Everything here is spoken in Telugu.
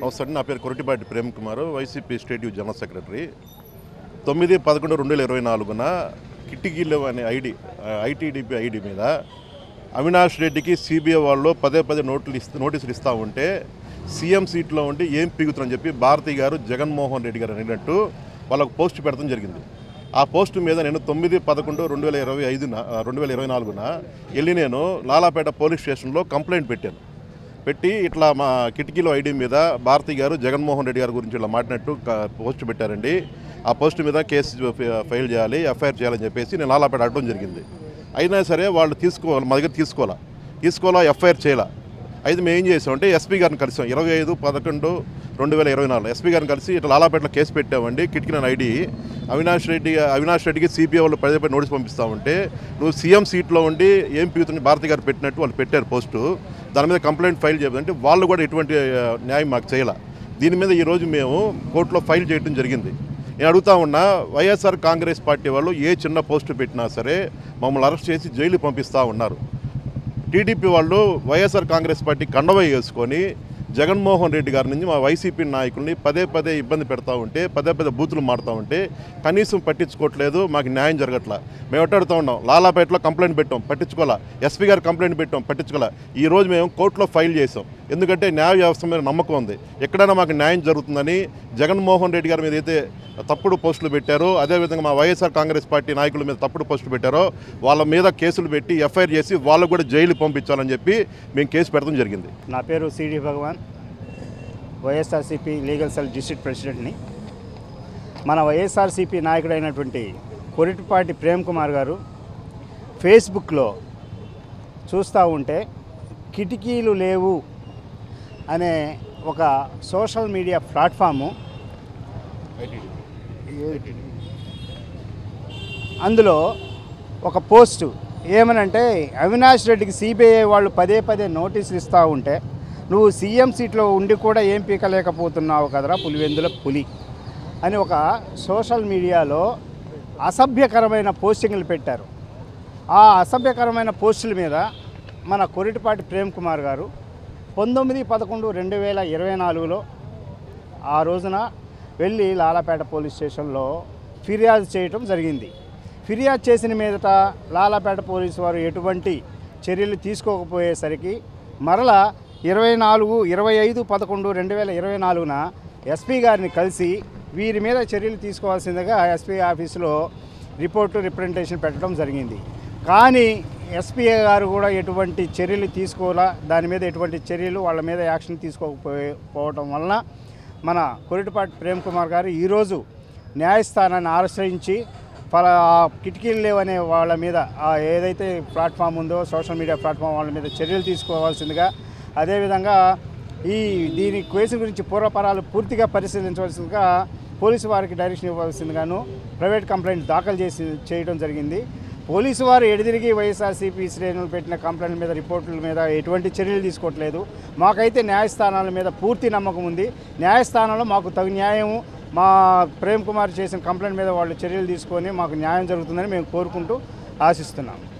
నమస్తే, నా పేరు Koratipati Prem Kumar, YCP state general secretary. 9/11/2024 కిటికీలు అనే ఐటీడీపీ ఐడి మీద అవినాష్ రెడ్డికి సిబిఐ వాళ్ళు పదే నోటీసులు ఇస్తూ ఉంటే సీఎం సీట్లో ఉండి ఏం పీగుతుందని చెప్పి భారతి గారు జగన్మోహన్ రెడ్డి గారు అడిగినట్టు వాళ్ళకు పోస్ట్ పెడతాం జరిగింది. ఆ పోస్టు మీద నేను 9/11/2024 వెళ్ళి నేను లాలాపేట పోలీస్ స్టేషన్లో కంప్లైంట్ పెట్టి ఇట్లా మా కిటికీలో ఐడి మీద భారతి గారు జగన్మోహన్ రెడ్డి గారి గురించి ఇలా మాట్లాడినట్టు పోస్ట్ పెట్టారండి. ఆ పోస్టు మీద కేసు ఫైల్ చేయాలి, ఎఫ్ఐఆర్ చేయాలని చెప్పేసి నేను లాలాపేట అడగడం జరిగింది. అయినా సరే వాళ్ళు మా దగ్గర తీసుకోవాలా ఎఫ్ఐఆర్ చేయాల. అయితే మేము ఏం చేసామంటే ఎస్పీ గారిని కలిసాం. 25/11/2024 ఎస్పీ గారిని కలిసి ఇట్లా లాలాపేటలో కేసు పెట్టామండి. కిటికీ ఐడి అవినాష్ రెడ్డికి సిబిఐ వాళ్ళు పదే నోటీస్ పంపిస్తామంటే నువ్వు సీఎం సీట్లో ఉండి ఏం పీగుతుంది భారతి గారు పెట్టినట్టు వాళ్ళు పెట్టారు పోస్టు. దాని మీద కంప్లైంట్ ఫైల్ చేయాలంటే వాళ్ళు కూడా ఎటువంటి న్యాయం మాకు చేయాల. దీని మీద ఈరోజు మేము కోర్టులో ఫైల్ చేయడం జరిగింది. నేను అడుగుతా ఉన్నా, వైఎస్ఆర్ కాంగ్రెస్ పార్టీ వాళ్ళు ఏ చిన్న పోస్టు పెట్టినా సరే మమ్మల్ని అరెస్ట్ చేసి జైలు పంపిస్తూ ఉన్నారు. టీడీపీ వాళ్ళు వైఎస్ఆర్ కాంగ్రెస్ పార్టీ కండవ వేసుకొని జగన్మోహన్ రెడ్డి గారి నుంచి మా వైసీపీ నాయకుల్ని పదే ఇబ్బంది పెడతా ఉంటే పదే బూతులు మాడుతూ ఉంటే కనీసం పట్టించుకోవట్లేదు. మాకు న్యాయం జరగట్లా. మేము అడుగుతూ ఉన్నాం, లాలాపేటలో కంప్లైంట్ పెట్టాం, పట్టించుకోవాలా. ఎస్పీ గారు కంప్లైంట్ పెట్టాం, పట్టించుకోవాలా. ఈరోజు మేము కోర్టులో ఫైల్ చేసాం. ఎందుకంటే న్యాయ వ్యవస్థ మీద నమ్మకం ఉంది. ఎక్కడైనా మాకు న్యాయం జరుగుతుందని జగన్మోహన్ రెడ్డి గారి మీద అయితే తప్పుడు పోస్టులు పెట్టారో, అదేవిధంగా మా వైఎస్ఆర్ కాంగ్రెస్ పార్టీ నాయకుల మీద తప్పుడు పోస్టులు పెట్టారో వాళ్ళ మీద కేసులు పెట్టి ఎఫ్ఐఆర్ చేసి వాళ్ళకు కూడా జైలు పంపించాలని చెప్పి మేము కేసు పెడతాం జరిగింది. నా పేరు సిడి భగవాన్, వైఎస్ఆర్సీపీ లీగల్ సెల్ డిస్ట్రిక్ట్ ప్రెసిడెంట్ని. మన వైఎస్ఆర్సీపీ నాయకుడైనటువంటి కొరిటిపాటి ప్రేమ్ కుమార్ గారు ఫేస్బుక్లో చూస్తూ ఉంటే కిటికీలు లేవు అనే ఒక సోషల్ మీడియా ప్లాట్ఫాము, అందులో ఒక పోస్టు ఏమనంటే అవినాష్ రెడ్డికి సిబిఐ వాళ్ళు పదే నోటీసులు ఇస్తూ ఉంటే నువ్వు సీఎం సీట్లో ఉండి కూడా ఏం పీకలేకపోతున్నావు కదరా పులివెందుల పులి అని ఒక సోషల్ మీడియాలో అసభ్యకరమైన పోస్టింగ్లు పెట్టారు. ఆ అసభ్యకరమైన పోస్టుల మీద మన కొరిటిపాటి ప్రేమ్ కుమార్ గారు 9/11/2024 ఆ రోజున వెళ్ళి లాలాపేట పోలీస్ స్టేషన్లో ఫిర్యాదు చేయటం జరిగింది. ఫిర్యాదు చేసిన మీదట లాలాపేట పోలీసు వారు ఎటువంటి చర్యలు తీసుకోకపోయేసరికి మరలా 25/11/2024 ఎస్పీ గారిని కలిసి వీరి మీద చర్యలు తీసుకోవాల్సిందిగా ఎస్పీ ఆఫీసులో రిప్రజెంటేషన్ పెట్టడం జరిగింది. కానీ ఎస్పీ గారు కూడా ఎటువంటి చర్యలు తీసుకోవాలా, దాని మీద ఎటువంటి చర్యలు వాళ్ళ మీద యాక్షన్ తీసుకోకపోవటం వలన మన కొరిటిపాటి ప్రేమ్ కుమార్ గారు ఈరోజు న్యాయస్థానాన్ని ఆశ్రయించి కిటికీలు లేవనే వాళ్ళ మీద ఏదైతే ప్లాట్ఫామ్ ఉందో సోషల్ మీడియా ప్లాట్ఫామ్ వాళ్ళ మీద చర్యలు తీసుకోవాల్సిందిగా, అదేవిధంగా దీని కేసు గురించి పూర్వపరాలు పూర్తిగా పరిశీలించవలసిందిగా పోలీసు వారికి డైరెక్షన్ ఇవ్వాల్సిందిగాను ప్రైవేట్ కంప్లైంట్ దాఖలు చేయడం జరిగింది. పోలీసు వారు ఎడిదిరిగి వైఎస్ఆర్సీపీ శ్రేణులు పెట్టిన కంప్లైంట్ల మీద రిపోర్టుల మీద ఎటువంటి చర్యలు తీసుకోవట్లేదు. మాకైతే న్యాయస్థానాల మీద పూర్తి నమ్మకం ఉంది. న్యాయస్థానంలో మాకు తగు న్యాయము, మా ప్రేమ్ కుమార్ చేసిన కంప్లైంట్ మీద వాళ్ళు చర్యలు తీసుకొని మాకు న్యాయం జరుగుతుందని మేము కోరుకుంటూ ఆశిస్తున్నాము.